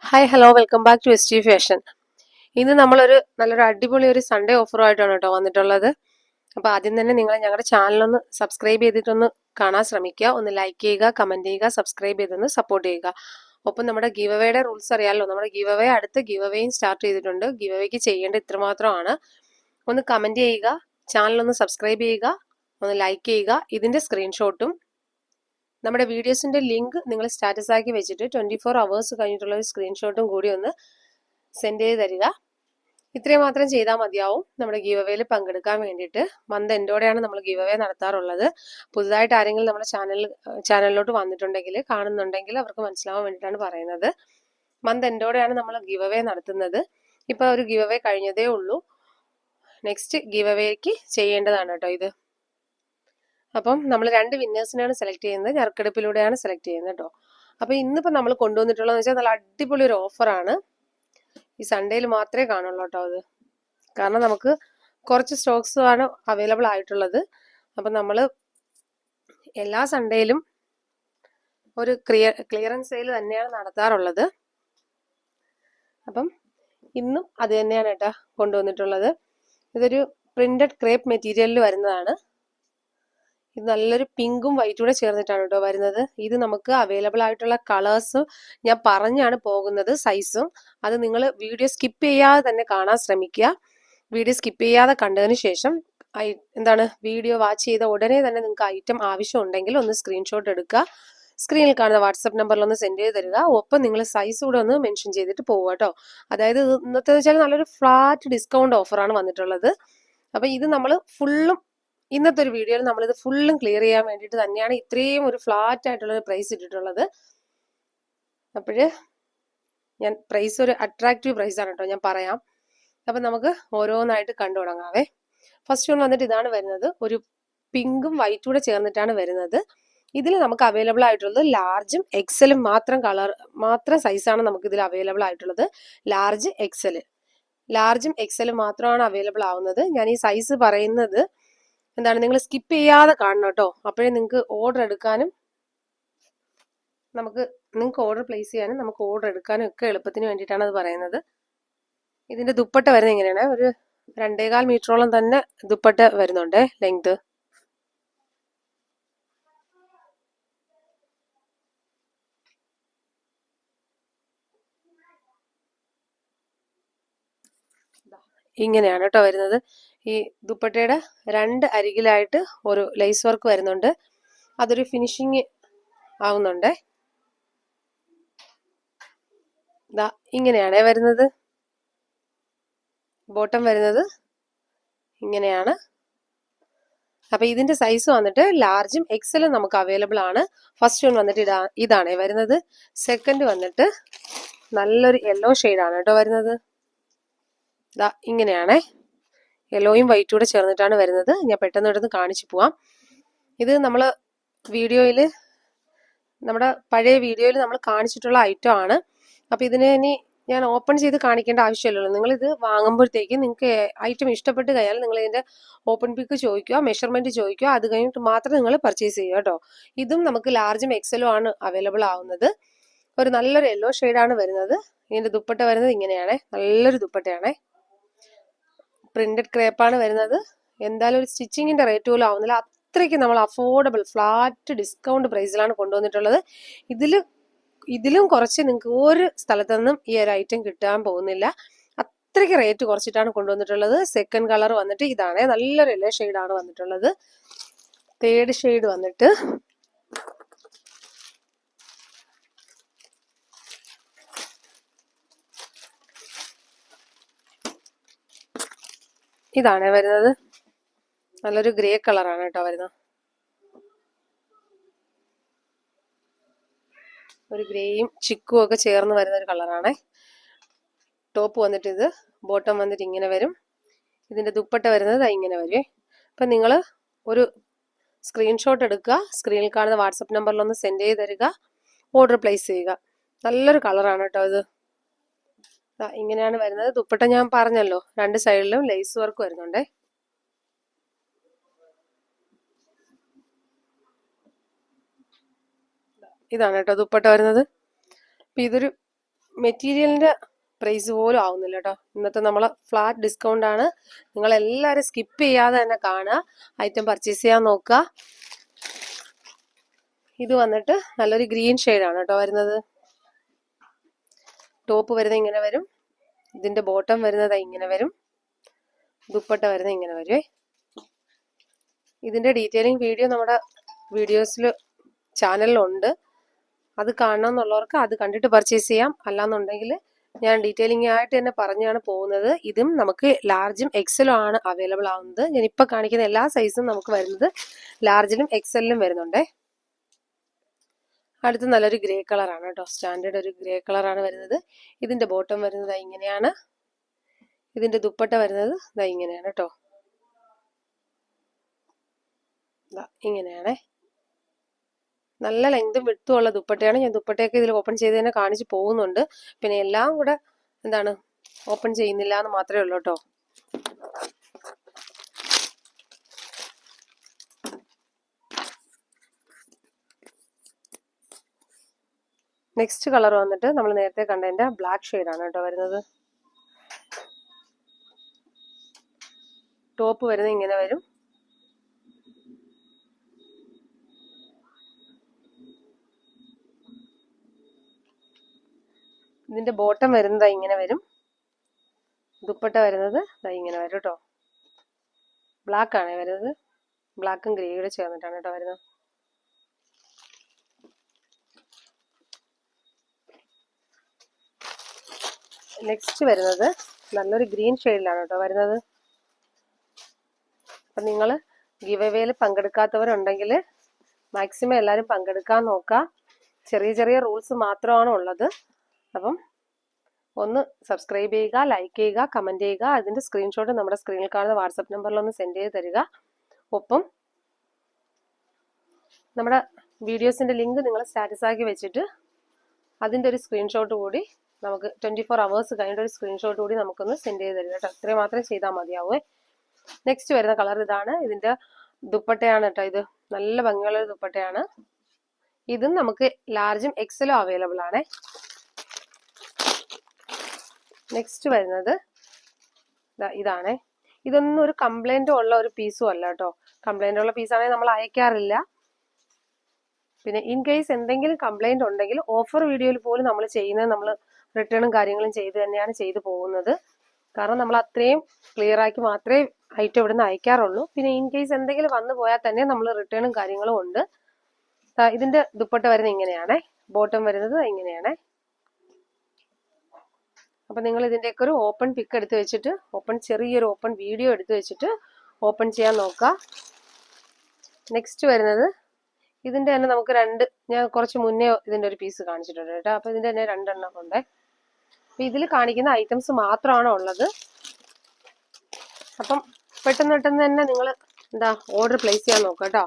Hi hello welcome back to S T fashion. ഇന്ന് നമ്മളൊരു നല്ലൊരു അടിപൊളി ഒരു സൺഡേ ഓഫറുമായിട്ടാണ് കേട്ടോ വന്നിട്ടുള്ളത്. അപ്പോൾ ആദ്യം തന്നെ നിങ്ങൾ ഞങ്ങളുടെ ചാനലൊന്ന് സബ്സ്ക്രൈബ് ചെയ്തിട്ടൊന്ന് കാണാൻ ശ്രമിക്കുക. ഒന്ന് ലൈക്ക് ചെയ്യുക, കമൻറ്റ് ചെയ്യുക, സബ്സ്ക്രൈബ് ചെയ്തൊന്ന് സപ്പോർട്ട് ചെയ്യുക. ഒപ്പം നമ്മുടെ ഗീവ് അവേയുടെ റൂൾസ് അറിയാമല്ലോ. നമ്മുടെ ഗീവ് അവേ അടുത്ത ഗീവ് അവേയും സ്റ്റാർട്ട് ചെയ്തിട്ടുണ്ട്. ഗീവ് അവേക്ക് ചെയ്യേണ്ട ഇത്രമാത്രമാണ്. ഒന്ന് കമൻറ്റ് ചെയ്യുക, ചാനലൊന്ന് സബ്സ്ക്രൈബ് ചെയ്യുക, ഒന്ന് ലൈക്ക് ചെയ്യുക. ഇതിൻ്റെ സ്ക്രീൻഷോട്ടും നമ്മുടെ വീഡിയോസിന്റെ ലിങ്ക് നിങ്ങൾ സ്റ്റാറ്റസ് ആക്കി വെച്ചിട്ട് 24 hours കഴിഞ്ഞിട്ടുള്ള ഒരു സ്ക്രീൻഷോട്ടും കൂടി ഒന്ന് സെൻഡ് ചെയ്ത് തരിക. ഇത്രയും മാത്രം ചെയ്താൽ മതിയാവും നമ്മുടെ ഗീവ് അവേയിൽ പങ്കെടുക്കാൻ വേണ്ടിയിട്ട്. മന്ത് എൻഡോടെയാണ് നമ്മൾ ഗീവ് അവേ നടത്താറുള്ളത്. പുതുതായിട്ട് ആരെങ്കിലും നമ്മുടെ ചാനലിലോട്ട് വന്നിട്ടുണ്ടെങ്കിൽ കാണുന്നുണ്ടെങ്കിൽ അവർക്ക് മനസ്സിലാവാൻ വേണ്ടിയിട്ടാണ് പറയുന്നത്. മന്ത് എൻഡോടെയാണ് നമ്മൾ ഗീവ് അവേ നടത്തുന്നത്. ഇപ്പൊ ഒരു ഗീവ് അവേ കഴിഞ്ഞതേ ഉള്ളൂ. നെക്സ്റ്റ് ഗീവ് അവേക്ക് ചെയ്യേണ്ടതാണ് കേട്ടോ ഇത്. അപ്പം നമ്മൾ 2 വിന്നേഴ്സിനാണ് സെലക്ട് ചെയ്യുന്നത്. നറുക്കെടുപ്പിലൂടെയാണ് സെലക്ട് ചെയ്യുന്നത് കേട്ടോ. അപ്പോൾ ഇന്നിപ്പോൾ നമ്മൾ കൊണ്ടുവന്നിട്ടുള്ളതെന്ന് വെച്ചാൽ നല്ല അടിപൊളി ഒരു ഓഫറാണ്. ഈ സൺഡേയിൽ മാത്രമേ കാണുള്ളൂ കേട്ടോ അത്. കാരണം നമുക്ക് കുറച്ച് സ്റ്റോക്സ് ആണ് അവൈലബിൾ ആയിട്ടുള്ളത്. അപ്പം നമ്മൾ എല്ലാ സൺഡേയിലും ഒരു ക്ലിയറൻസ് സെയിൽ തന്നെയാണ് നടത്താറുള്ളത്. അപ്പം ഇന്നും അത് തന്നെയാണ് കേട്ടോ കൊണ്ടുവന്നിട്ടുള്ളത്. ഇതൊരു പ്രിന്റഡ് ക്രേപ്പ് മെറ്റീരിയലിൽ വരുന്നതാണ്. ഇത് നല്ലൊരു പിങ്കും വൈറ്റും കൂടെ ചേർന്നിട്ടാണ് കേട്ടോ വരുന്നത്. ഇത് നമുക്ക് അവൈലബിൾ ആയിട്ടുള്ള കളേഴ്സ് ഞാൻ പറഞ്ഞാണ് പോകുന്നത്, സൈസും. അത് നിങ്ങൾ വീഡിയോ സ്കിപ്പ് ചെയ്യാതെ തന്നെ കാണാൻ ശ്രമിക്കുക. വീഡിയോ സ്കിപ്പ് ചെയ്യാതെ കണ്ടതിന് ശേഷം വീഡിയോ വാച്ച് ചെയ്ത ഉടനെ തന്നെ നിങ്ങൾക്ക് ഐറ്റം ആവശ്യമുണ്ടെങ്കിൽ ഒന്ന് സ്ക്രീൻഷോട്ട് എടുക്കുക. സ്ക്രീനിൽ കാണുന്ന വാട്സപ്പ് നമ്പറിൽ ഒന്ന് സെൻഡ് ചെയ്ത് തരിക. ഒപ്പം നിങ്ങൾ സൈസ് കൂടെ ഒന്ന് മെൻഷൻ ചെയ്തിട്ട് പോവുക കേട്ടോ. അതായത് ഇന്നത്തെ വെച്ചാൽ നല്ലൊരു ഫ്ലാറ്റ് ഡിസ്കൗണ്ട് ഓഫറാണ് വന്നിട്ടുള്ളത്. അപ്പൊ ഇത് നമ്മൾ ഫുള്ളും ഇന്നത്തെ ഒരു വീഡിയോയിൽ നമ്മളിത് ഫുള്ളും ക്ലിയർ ചെയ്യാൻ വേണ്ടിയിട്ട് തന്നെയാണ് ഇത്രയും ഒരു ഫ്ലാറ്റ് ആയിട്ടുള്ള ഒരു പ്രൈസ് ഇട്ടിട്ടുള്ളത്. അപ്പോഴ് ഞാൻ പ്രൈസ് ഒരു അട്രാക്റ്റീവ് പ്രൈസ് ആണ് കേട്ടോ, ഞാൻ പറയാം. അപ്പം നമുക്ക് ഓരോന്നായിട്ട് കണ്ടു തുടങ്ങാവേ. ഫസ്റ്റ് വൺ വന്നിട്ട് ഇതാണ് വരുന്നത്. ഒരു പിങ്കും വൈറ്റും കൂടെ ചേർന്നിട്ടാണ് വരുന്നത്. ഇതിൽ നമുക്ക് അവൈലബിൾ ആയിട്ടുള്ളത് ലാർജും എക്സലും മാത്രം സൈസാണ് നമുക്ക് ഇതിൽ അവൈലബിൾ ആയിട്ടുള്ളത്. ലാർജും എക്സലും മാത്രമാണ് അവൈലബിൾ ആവുന്നത്. ഞാൻ ഈ സൈസ് പറയുന്നത് നിങ്ങൾ സ്കിപ്പ് ചെയ്യാതെ കാണണം കേട്ടോ. അപ്പോഴേ നിങ്ങൾക്ക് ഓർഡർ എടുക്കാനും നിങ്ങൾക്ക് ഓർഡർ പ്ലേസ് ചെയ്യാനും നമുക്ക് ഓർഡർ എടുക്കാനും ഒക്കെ എളുപ്പത്തിന് വേണ്ടിയിട്ടാണ് അത് പറയുന്നത്. ഇതിന്റെ ദുപ്പട്ട വരുന്നത് എങ്ങനെയാണ്? ഒരു 2.25 മീറ്ററോളം തന്നെ ദുപ്പട്ട വരുന്നുണ്ട് ലെങ്ത്. ഇങ്ങനെയാണ് കേട്ടോ വരുന്നത്. ഈ ദുപ്പട്ടയുടെ 2 അരികിലായിട്ട് ഒരു ലേസ് വർക്ക് വരുന്നുണ്ട്. അതൊരു ഫിനിഷിങ് ആവുന്നുണ്ട്. ഇങ്ങനെയാണ് വരുന്നത്. ബോട്ടം വരുന്നത് ഇങ്ങനെയാണ്. അപ്പൊ ഇതിന്റെ സൈസ് വന്നിട്ട് ലാർജും എക്സലും നമുക്ക് അവൈലബിൾ ആണ്. ഫസ്റ്റ് വൺ വന്നിട്ട് ഇതാണ് വരുന്നത്. സെക്കൻഡ് വന്നിട്ട് നല്ലൊരു യെല്ലോ ഷെയ്ഡാണ് കേട്ടോ വരുന്നത്. ഇങ്ങനെയാണ്. യെല്ലോയും വൈറ്റും കൂടെ ചേർന്നിട്ടാണ് വരുന്നത്. ഞാൻ പെട്ടെന്ന് എടുത്ത് കാണിച്ചു പോവാം. ഇത് നമ്മൾ നമ്മുടെ പഴയ വീഡിയോയിൽ നമ്മൾ കാണിച്ചിട്ടുള്ള ഐറ്റം ആണ്. അപ്പൊ ഇതിനെ ഇനി ഞാൻ ഓപ്പൺ ചെയ്ത് കാണിക്കേണ്ട ആവശ്യമില്ലല്ലോ. നിങ്ങൾ ഇത് വാങ്ങുമ്പോഴത്തേക്ക് നിങ്ങൾക്ക് ഐറ്റം ഇഷ്ടപ്പെട്ട് കഴിഞ്ഞാൽ നിങ്ങൾ ഇതിന്റെ ഓപ്പൺ പിക്ക് ചോദിക്കുക, മെഷർമെന്റ് ചോദിക്കുക. അത് കഴിഞ്ഞിട്ട് മാത്രം നിങ്ങൾ പർച്ചേസ് ചെയ്യുക കേട്ടോ. ഇതും നമുക്ക് ലാർജും എക്സലും ആണ് അവൈലബിൾ ആവുന്നത്. ഒരു നല്ലൊരു യെല്ലോ ഷെയ്ഡാണ് വരുന്നത്. ഇതിന്റെ ദുപ്പട്ട വരുന്നത് ഇങ്ങനെയാണ്. നല്ലൊരു ദുപ്പട്ടയാണ്. പ്രിന്റഡ് ക്രേപ്പാണ് വരുന്നത്. എന്തായാലും ഒരു സ്റ്റിച്ചിങ്ങിന്റെ റേറ്റ് പോലും ആവുന്നില്ല. അത്രയ്ക്ക് നമ്മൾ അഫോർഡബിൾ ഫ്ലാറ്റ് ഡിസ്കൗണ്ട് പ്രൈസിലാണ് കൊണ്ടുവന്നിട്ടുള്ളത്. ഇതിലും കുറച്ച് നിങ്ങൾക്ക് ഒരു സ്ഥലത്തുനിന്നും ഈ ഒരു ഐറ്റം കിട്ടാൻ പോകുന്നില്ല. അത്രയ്ക്ക് റേറ്റ് കുറച്ചിട്ടാണ് കൊണ്ടുവന്നിട്ടുള്ളത്. സെക്കൻഡ് കളർ വന്നിട്ട് ഇതാണ്. നല്ലൊരു യെല്ലോ ഷെയ്ഡാണ് വന്നിട്ടുള്ളത്. തേർഡ് ഷെയ്ഡ് വന്നിട്ട് ഇതാണ് വരുന്നത്. നല്ലൊരു ഗ്രേ കളറാണ് കേട്ടോ വരുന്നത്. ഒരു ഗ്രേയും ചിക്കും ഒക്കെ ചേർന്ന് വരുന്ന ഒരു കളറാണ്. ടോപ്പ് വന്നിട്ട് ഇത്, ബോട്ടം വന്നിട്ട് ഇങ്ങനെ വരും. ഇതിന്റെ ദുപ്പട്ട വരുന്നത് ഇങ്ങനെ വരും. അപ്പൊ നിങ്ങൾ ഒരു സ്ക്രീൻഷോട്ട് എടുക്കുക. സ്ക്രീനിൽ കാണുന്ന വാട്സപ്പ് നമ്പറിൽ ഒന്ന് സെൻഡ് ചെയ്ത് തരിക. ഓർഡർ പ്ലേസ് ചെയ്യുക. നല്ലൊരു കളറാണ് കേട്ടോ ഇത്. ഇങ്ങനെയാണ് വരുന്നത്. ദുപ്പട്ട ഞാൻ പറഞ്ഞല്ലോ, 2 സൈഡിലും ലേസ് വർക്ക് വരുന്നുണ്ടേ. ഇതാണ് കേട്ടോ ദുപ്പട്ട വരുന്നത്. അപ്പൊ ഇതൊരു മെറ്റീരിയലിന്റെ പ്രൈസ് പോലും ആവുന്നില്ല കേട്ടോ. ഇന്നത്തെ നമ്മൾ ഫ്ലാറ്റ് ഡിസ്കൗണ്ട് ആണ്. നിങ്ങൾ എല്ലാവരും സ്കിപ്പ് ചെയ്യാതെ തന്നെ കാണുക, ഐറ്റം പർച്ചേസ് ചെയ്യാൻ നോക്കുക. ഇത് വന്നിട്ട് നല്ലൊരു ഗ്രീൻ ഷെയ്ഡാണ് കേട്ടോ വരുന്നത്. ടോപ്പ് വരുന്നത് ഇങ്ങനെ വരും, ഇതിന്റെ ബോട്ടം വരുന്നത് ഇങ്ങനെ വരും, ദുപ്പട്ട വരുന്നത് ഇങ്ങനെ വരുവേ. ഇതിന്റെ ഡീറ്റെയിലിംഗ് വീഡിയോ നമ്മുടെ വീഡിയോസിൽ ചാനലിലുണ്ട്. അത് കാണണമെന്നുള്ളവർക്ക് അത് കണ്ടിട്ട് പർച്ചേസ് ചെയ്യാം. അല്ലാന്നുണ്ടെങ്കിൽ ഞാൻ ഡീറ്റെയിലിംഗ് ആയിട്ട് തന്നെ പറഞ്ഞാണ് പോകുന്നത്. ഇതും നമുക്ക് ലാർജും എക്സലും ആണ് അവൈലബിൾ ആവുന്നത്. ഞാൻ ഇപ്പൊ കാണിക്കുന്ന എല്ലാ സൈസും നമുക്ക് വരുന്നത് ലാർജിലും എക്സലിലും വരുന്നുണ്ടേ. അടുത്ത് നല്ലൊരു ഗ്രേ കളറാണ് കേട്ടോ, സ്റ്റാൻഡേർഡ് ഒരു ഗ്രേ കളറാണ് വരുന്നത്. ഇതിന്റെ ബോട്ടം വരുന്നത് ഇങ്ങനെയാണ്, ഇതിന്റെ ദുപ്പട്ട വരുന്നത് ഇങ്ങനെയാണ് കേട്ടോ, ഇങ്ങനെയാണേ. നല്ല ലെങ്തും വിഡ്ത്തും ഉള്ള ദുപ്പട്ടയാണ്. ഞാൻ ദുപ്പട്ടയൊക്കെ ഇതിൽ ഓപ്പൺ ചെയ്ത് തന്നെ കാണിച്ച് പോകുന്നുണ്ട്. പിന്നെ എല്ലാം കൂടെ ഓപ്പൺ ചെയ്യുന്നില്ല എന്ന് മാത്രമേ ഉള്ളൂ കേട്ടോ. നെക്സ്റ്റ് കളർ വന്നിട്ട് നമ്മൾ നേരത്തെ കണ്ടതിന്റെ ബ്ലാക്ക് ഷെയ്ഡാണ് കേട്ടോ വരുന്നത്. ടോപ്പ് വരുന്നത് ഇങ്ങനെ വരും, ഇതിന്റെ ബോട്ടം വരുന്നത് ഇങ്ങനെ വരും, ദുപ്പട്ട വരുന്നത് ഇങ്ങനെ വരും കേട്ടോ. ബ്ലാക്ക് ആണ് വരുന്നത്, ബ്ലാക്കും ഗ്രേയുടെ ചേർന്നിട്ടാണ് കേട്ടോ വരുന്നത്. നെക്സ്റ്റ് വരുന്നത് നല്ലൊരു ഗ്രീൻ ഷെയ്ഡിലാണ് കേട്ടോ വരുന്നത്. അപ്പം നിങ്ങൾ ഗിവ് അവേയിൽ പങ്കെടുക്കാത്തവരുണ്ടെങ്കിൽ മാക്സിമം എല്ലാവരും പങ്കെടുക്കാൻ നോക്കുക. ചെറിയ ചെറിയ റൂൾസ് മാത്രമാണ് ഉള്ളത്. അപ്പം ഒന്ന് സബ്സ്ക്രൈബ് ചെയ്യുക, ലൈക്ക് ചെയ്യുക, കമൻറ്റ് ചെയ്യുക. അതിൻ്റെ സ്ക്രീൻഷോട്ട് നമ്മുടെ സ്ക്രീനിൽ കാണുന്ന വാട്സപ്പ് നമ്പറിൽ ഒന്ന് സെൻഡ് ചെയ്ത് തരിക. ഒപ്പം നമ്മുടെ വീഡിയോസിൻ്റെ ലിങ്ക് നിങ്ങൾ സ്റ്റാറ്റസ് ആക്കി വെച്ചിട്ട് അതിൻ്റെ ഒരു സ്ക്രീൻഷോട്ട് കൂടി നമുക്ക് 24 hours കഴിഞ്ഞിട്ട് ഒരു സ്ക്രീൻഷോട്ട് കൂടി നമുക്കൊന്ന് സെൻഡ് ചെയ്ത് തരിക കേട്ടോ. ഇത്രയും മാത്രം ചെയ്താൽ മതിയാവേ. നെക്സ്റ്റ് വരുന്ന കളർ ഇതാണ്. ഇതിന്റെ ദുപ്പട്ടയാണ് കേട്ടോ. ഇത് നല്ല ഭംഗിയുള്ള ഒരു ദുപ്പട്ടയാണ്. ഇതും നമുക്ക് ലാർജും എക്സലും അവൈലബിൾ ആണ്. നെക്സ്റ്റ് വരുന്നത് ഇതാണേ. ഇതൊന്നും ഒരു കംപ്ലൈന്റ് ഉള്ള ഒരു പീസും അല്ല കേട്ടോ. കംപ്ലൈന്റ് ഉള്ള പീസാണെങ്കിൽ നമ്മൾ അയക്കാറില്ല. പിന്നെ ഇൻ കേസ് എന്തെങ്കിലും കംപ്ലൈന്റ് ഉണ്ടെങ്കിൽ ഓഫർ വീഡിയോയിൽ പോലും നമ്മൾ ചെയ്യുന്നത് നമ്മൾ റിട്ടേണും കാര്യങ്ങളും ചെയ്ത് തന്നെയാണ് ചെയ്തു പോകുന്നത്. കാരണം നമ്മൾ അത്രയും ക്ലിയർ ആക്കി മാത്രമേ ഐറ്റം ഇവിടുന്ന് അയക്കാറുള്ളൂ. പിന്നെ ഇൻ കേസ് എന്തെങ്കിലും വന്നു പോയാൽ തന്നെ നമ്മൾ റിട്ടേണും കാര്യങ്ങളും ഉണ്ട്. ഇതിന്റെ ദുപ്പട്ട വരുന്നത് ഇങ്ങനെയാണേ, ബോട്ടം വരുന്നത് ഇങ്ങനെയാണേ. അപ്പൊ നിങ്ങൾ ഇതിന്റെയൊക്കെ ഒരു ഓപ്പൺ പിക്ക് എടുത്ത് വെച്ചിട്ട്, ചെറിയൊരു ഓപ്പൺ വീഡിയോ എടുത്ത് വെച്ചിട്ട് ഓപ്പൺ ചെയ്യാൻ നോക്കുക. നെക്സ്റ്റ് വരുന്നത് ഇതിന്റെ തന്നെ നമുക്ക് ഞാൻ കുറച്ച് മുന്നേ ഇതിന്റെ ഒരു പീസ് കാണിച്ചിട്ടുണ്ട് കേട്ടോ. അപ്പൊ ഇതിന്റെ തന്നെ 2 എണ്ണം ഉണ്ട്. അപ്പൊ ഇതിൽ കാണിക്കുന്ന ഐറ്റംസ് മാത്രമാണ് ഉള്ളത്. അപ്പം പെട്ടെന്ന് തന്നെ നിങ്ങൾ ഓർഡർ പ്ലേസ് ചെയ്യാൻ നോക്കുക കേട്ടോ.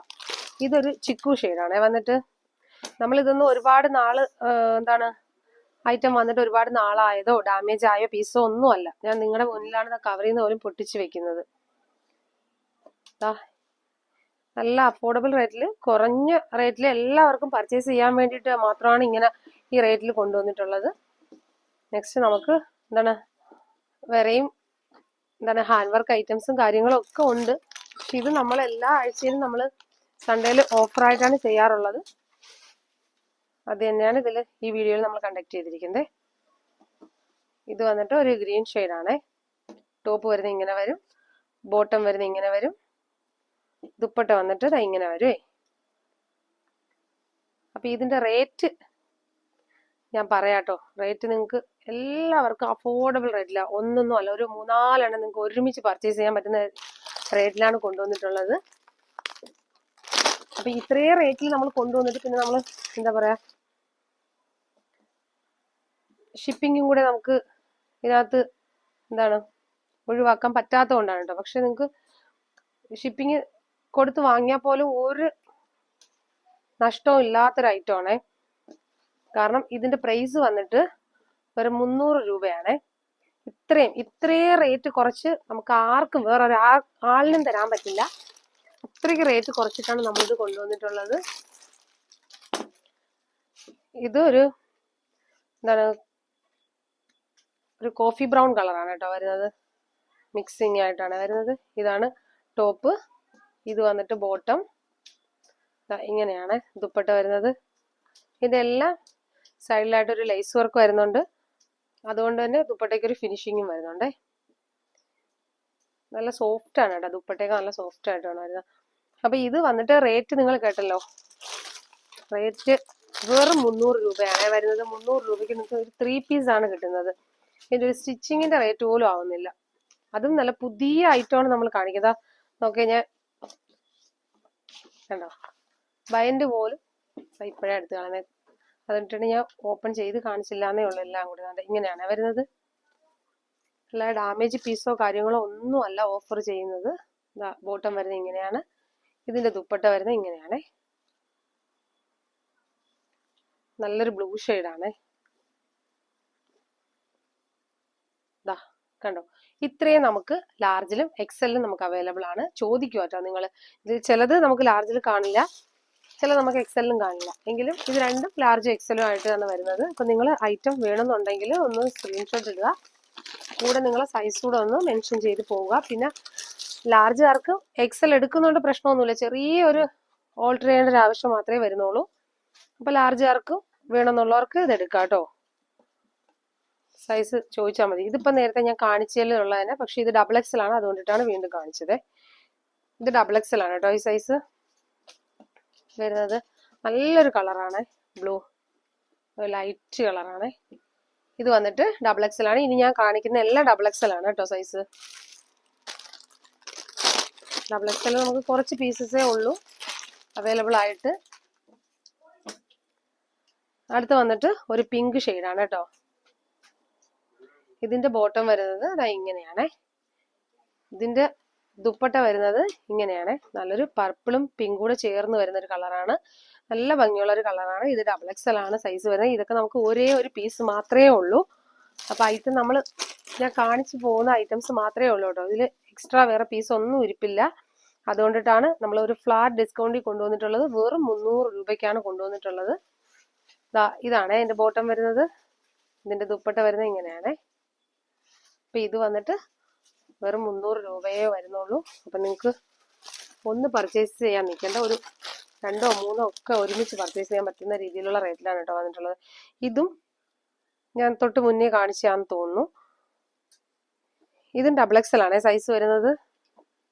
ഇതൊരു ചിക്കു ഷെയ്ഡാണ് വന്നിട്ട്. നമ്മളിതൊന്നും ഒരുപാട് നാള് ഐറ്റം വന്നിട്ട് ഒരുപാട് നാളായതോ ഡാമേജ് ആയോ പീസോ ഒന്നും അല്ല. ഞാൻ നിങ്ങളുടെ മുന്നിലാണ് കവറിൽ നിന്ന് പോലും പൊട്ടിച്ച് വെക്കുന്നത്. നല്ല അഫോർഡബിൾ റേറ്റിൽ, കുറഞ്ഞ റേറ്റിൽ എല്ലാവർക്കും പർച്ചേസ് ചെയ്യാൻ വേണ്ടിയിട്ട് മാത്രമാണ് ഇങ്ങനെ ഈ റേറ്റിൽ കൊണ്ടുവന്നിട്ടുള്ളത്. നെക്സ്റ്റ് നമുക്ക് വേറെയും ഹാൻഡ് വർക്ക് ഐറ്റംസും കാര്യങ്ങളും ഒക്കെ ഉണ്ട്. പക്ഷെ ഇത് നമ്മൾ എല്ലാ ആഴ്ചയിലും നമ്മൾ സൺഡേയിൽ ഓഫറായിട്ടാണ് ചെയ്യാറുള്ളത്. അത് തന്നെയാണ് ഇതിൽ ഈ വീഡിയോയിൽ നമ്മൾ കണ്ടക്ട് ചെയ്തിരിക്കുന്നത്. ഇത് വന്നിട്ട് ഒരു ഗ്രീൻ ഷെയ്ഡാണേ. ടോപ്പ് വരുന്നത് ഇങ്ങനെ വരും, ബോട്ടം വരുന്നത് ഇങ്ങനെ വരും, ദുപ്പട്ട വന്നിട്ട് ഇങ്ങനെ വരുവേ. അപ്പൊ ഇതിന്റെ റേറ്റ് ഞാൻ പറയാട്ടോ. റേറ്റ് നിങ്ങൾക്ക് എല്ലാവർക്കും അഫോർഡബിൾ റേറ്റില്ല, ഒന്നൊന്നും അല്ല, ഒരു 3-4 എണ്ണം നിങ്ങൾക്ക് ഒരുമിച്ച് പർച്ചേസ് ചെയ്യാൻ പറ്റുന്ന റേറ്റിലാണ് കൊണ്ടുവന്നിട്ടുള്ളത്. അപ്പൊ ഇത്രയും റേറ്റിൽ നമ്മൾ കൊണ്ടുവന്നിട്ട് പിന്നെ നമ്മൾ ഷിപ്പിങ്ങും കൂടെ നമുക്ക് ഇതിനകത്ത് ഒഴിവാക്കാൻ പറ്റാത്തത് കൊണ്ടാണ് കേട്ടോ. പക്ഷെ നിങ്ങൾക്ക് ഷിപ്പിങ് കൊടുത്ത് വാങ്ങിയാൽ പോലും ഒരു നഷ്ടവും ഇല്ലാത്തൊരു ഐറ്റം ആണേ. കാരണം ഇതിന്റെ പ്രൈസ് വന്നിട്ട് ഒരു 300 രൂപയാണേ. ഇത്രയും റേറ്റ് കുറച്ച് നമുക്ക് ആർക്കും വേറെ ആളിനും തരാൻ പറ്റില്ല. അത്രയ്ക്ക് റേറ്റ് കുറച്ചിട്ടാണ് നമ്മളിത് കൊണ്ടുവന്നിട്ടുള്ളത്. ഇത് ഒരു ഒരു കോഫി ബ്രൗൺ കളറാണ് കേട്ടോ വരുന്നത്. മിക്സിങ് ആയിട്ടാണ് വരുന്നത്. ഇതാണ് ടോപ്പ്, ഇത് വന്നിട്ട് ബോട്ടം. ഇങ്ങനെയാണ് ദുപ്പട്ട വരുന്നത്. ഇതെല്ലാം സൈഡിലായിട്ട് ഒരു ലേസ് വർക്ക് വരുന്നുണ്ട്. അതുകൊണ്ട് തന്നെ ദുപ്പട്ടയ്ക്ക് ഒരു ഫിനിഷിങ്ങും വരുന്നുണ്ടേ. നല്ല സോഫ്റ്റ് ആണ് കേട്ടോ, ദുപ്പട്ടയൊക്കെ നല്ല സോഫ്റ്റ് ആയിട്ടാണ് വരുന്നത്. അപ്പൊ ഇത് വന്നിട്ട് റേറ്റ് നിങ്ങൾ കേട്ടല്ലോ, റേറ്റ് വെറും 300 രൂപയാണ് വരുന്നത്. 300 രൂപയ്ക്ക് നിങ്ങൾക്ക് ഒരു 3 പീസ് ആണ് കിട്ടുന്നത്. ഇതിന്റെ ഒരു സ്റ്റിച്ചിങ്ങിന്റെ റേറ്റ് പോലും ആവുന്നില്ല. അതും നല്ല പുതിയ ഐറ്റമാണ് നമ്മൾ കാണിക്കുന്നത്. നോക്കിയാൽ ഞാൻ കണ്ടോ, ബയൻഡ് പോലും ഇപ്പോഴേ എടുത്ത് കളഞ്ഞത്. അതിട്ടിട്ട് ഞാൻ ഓപ്പൺ ചെയ്ത് കാണിച്ചില്ല എന്നേ ഉള്ളൂ. എല്ലാം കൂടി ഇങ്ങനെയാണ് വരുന്നത്. അല്ല ഡാമേജ് പീസോ കാര്യങ്ങളോ ഒന്നും അല്ല ഓഫർ ചെയ്യുന്നത്. ബോട്ടം വരുന്നത് ഇങ്ങനെയാണ്. ഇതിന്റെ ദുപ്പട്ട വരുന്നത് ഇങ്ങനെയാണ്. നല്ലൊരു ബ്ലൂ ഷെയ്ഡാണ്. ദാ കണ്ടോ, ഇത്രയും നമുക്ക് ലാർജിലും എക്സലിലും നമുക്ക് അവൈലബിൾ ആണ്. ചോദിക്കുക കേട്ടോ നിങ്ങൾ. ഇത് ചിലത് നമുക്ക് ലാർജിൽ കാണില്ല, ചില നമുക്ക് എക്സലിലും കാണില്ല. എങ്കിലും ഇത് രണ്ടും ലാർജ് എക്സലും ആയിട്ടാണ് വരുന്നത്. അപ്പൊ നിങ്ങൾ ഐറ്റം വേണമെന്നുണ്ടെങ്കിൽ ഒന്ന് സ്ക്രീൻഷോട്ട് ഇടുക. കൂടെ നിങ്ങളെ സൈസ് കൂടെ ഒന്ന് മെൻഷൻ ചെയ്ത് പോവുക. പിന്നെ ലാർജുകാർക്ക് എക്സൽ എടുക്കുന്നതുകൊണ്ട് പ്രശ്നമൊന്നുമില്ല, ചെറിയൊരു ഓൾട്ടർ ചെയ്യേണ്ട ഒരു ആവശ്യം മാത്രമേ വരുന്നുള്ളൂ. അപ്പൊ ലാർജുകാർക്ക് വേണമെന്നുള്ളവർക്ക് ഇത് എടുക്കാം കേട്ടോ. സൈസ് ചോദിച്ചാൽ മതി. ഇതിപ്പോ നേരത്തെ ഞാൻ കാണിച്ചതിലുള്ള തന്നെ, പക്ഷെ ഇത് ഡബിൾ എക്സൽ ആണ്, അതുകൊണ്ടിട്ടാണ് വീണ്ടും കാണിച്ചത്. ഇത് ഡബിൾ എക്സൽ ആണ് കേട്ടോ ഈ സൈസ് വരുന്നത്. നല്ലൊരു കളറാണ്, ബ്ലൂ ലൈറ്റ് കളറാണ്. ഇത് വന്നിട്ട് ഡബിൾ എക്സൽ ആണ്. ഇനി ഞാൻ കാണിക്കുന്ന എല്ലാം ഡബിൾ എക്സൽ ആണ് കേട്ടോ സൈസ്. ഡബിൾ എക്സൽ നമുക്ക് കുറച്ച് പീസസേ ഉള്ളൂ അവൈലബിൾ ആയിട്ട്. അടുത്ത് വന്നിട്ട് ഒരു പിങ്ക് ഷെയ്ഡാണ് കേട്ടോ. ഇതിന്റെ ബോട്ടം വരുന്നത് ഇങ്ങനെയാണ്. ഇതിന്റെ ദുപ്പട്ട വരുന്നത് ഇങ്ങനെയാണ്. നല്ലൊരു പർപ്പിളും പിങ്കും കൂടെ ചേർന്ന് വരുന്ന ഒരു കളറാണ്. നല്ല ഭംഗിയുള്ള ഒരു കളറാണ്. ഇത് ഡബിൾ എക്സൽ ആണ് സൈസ് വരുന്നത്. ഇതൊക്കെ നമുക്ക് ഒരേ ഒരു പീസ് മാത്രമേ ഉള്ളൂ. അപ്പൊ ഐറ്റം ഞാൻ കാണിച്ചു പോകുന്ന ഐറ്റംസ് മാത്രമേ ഉള്ളൂ കേട്ടോ. ഇതിൽ എക്സ്ട്രാ വേറെ പീസ് ഒന്നും ഇരിപ്പില്ല. അതുകൊണ്ടിട്ടാണ് നമ്മൾ ഒരു ഫ്ലാറ്റ് ഡിസ്കൗണ്ടിൽ കൊണ്ടുവന്നിട്ടുള്ളത്. വെറും 300 രൂപയ്ക്കാണ് കൊണ്ടുവന്നിട്ടുള്ളത്. ഇതാണ് എന്റെ ബോട്ടം വരുന്നത്. ഇതിന്റെ ദുപ്പട്ട വരുന്നത് ഇങ്ങനെയാണ്. അപ്പൊ ഇത് വന്നിട്ട് വെറും 300 രൂപയേ വരുന്നുള്ളൂ. അപ്പൊ നിങ്ങൾക്ക് ഒന്ന് പർച്ചേസ് ചെയ്യാൻ നിൽക്കേണ്ട, ഒരു 2ഓ 3ഓ ഒക്കെ ഒരുമിച്ച് പർച്ചേസ് ചെയ്യാൻ പറ്റുന്ന രീതിയിലുള്ള റേറ്റിലാണ് കേട്ടോ വന്നിട്ടുള്ളത്. ഇതും ഞാൻ തൊട്ട് മുന്നേ കാണിച്ചാന്ന് തോന്നുന്നു. ഇതും ഡബിൾ എക്സൽ ആണ് സൈസ് വരുന്നത്.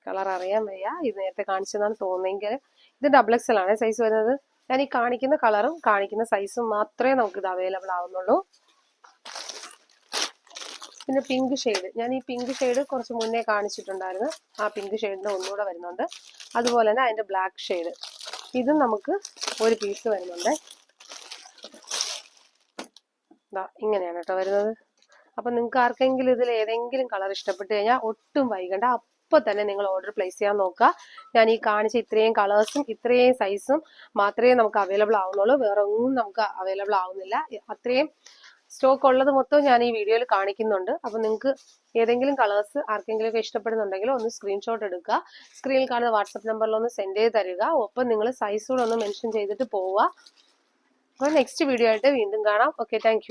കളർ അറിയാൻ വയ്യ, ഇത് നേരത്തെ കാണിച്ചതാണ് തോന്നുന്നെങ്കിൽ. ഇത് ഡബിൾ എക്സൽ ആണ് സൈസ് വരുന്നത്. ഞാൻ ഈ കാണിക്കുന്ന കളറും കാണിക്കുന്ന സൈസും മാത്രമേ നമുക്ക് ഇത് അവൈലബിൾ ആവുന്നുള്ളൂ. പിന്നെ പിങ്ക് ഷെയ്ഡ്, ഞാൻ ഈ പിങ്ക് ഷെയ്ഡ് കുറച്ച് മുന്നേ കാണിച്ചിട്ടുണ്ടായിരുന്നു. ആ പിങ്ക് ഷെയ്ഡിന്റെ ഒന്നുകൂടെ വരുന്നുണ്ട്. അതുപോലെ തന്നെ അതിന്റെ ബ്ലാക്ക് ഷെയ്ഡ്, ഇതും നമുക്ക് ഒരു പീസ് വരുന്നുണ്ട്. ഇങ്ങനെയാണ് കേട്ടോ വരുന്നത്. അപ്പൊ നിങ്ങൾക്ക് ആർക്കെങ്കിലും ഇതിൽ ഏതെങ്കിലും കളർ ഇഷ്ടപ്പെട്ട് കഴിഞ്ഞാൽ ഒട്ടും വൈകണ്ട, അപ്പൊ തന്നെ നിങ്ങൾ ഓർഡർ പ്ലേസ് ചെയ്യാൻ നോക്കുക. ഞാൻ ഈ കാണിച്ച ഇത്രയും കളേഴ്സും ഇത്രയും സൈസും മാത്രമേ നമുക്ക് അവൈലബിൾ ആവുന്നുള്ളൂ. വേറെ ഒന്നും നമുക്ക് അവൈലബിൾ ആവുന്നില്ല. അത്രയും സ്റ്റോക്ക് ഉള്ളത് മൊത്തം ഞാൻ ഈ വീഡിയോയിൽ കാണിക്കുന്നുണ്ട്. അപ്പൊ നിങ്ങൾക്ക് ഏതെങ്കിലും കളേഴ്സ് ആർക്കെങ്കിലും ഒക്കെ ഇഷ്ടപ്പെടുന്നുണ്ടെങ്കിൽ ഒന്ന് സ്ക്രീൻഷോട്ട് എടുക്കുക. സ്ക്രീനിൽ കാണുന്ന വാട്സപ്പ് നമ്പറിൽ ഒന്ന് സെൻഡ് ചെയ്ത് തരിക. ഒപ്പം നിങ്ങൾ സൈസ് കൂടെ ഒന്ന് മെൻഷൻ ചെയ്തിട്ട് പോവുക. അപ്പോൾ നെക്സ്റ്റ് വീഡിയോ ആയിട്ട് വീണ്ടും കാണാം. Okay, thank you.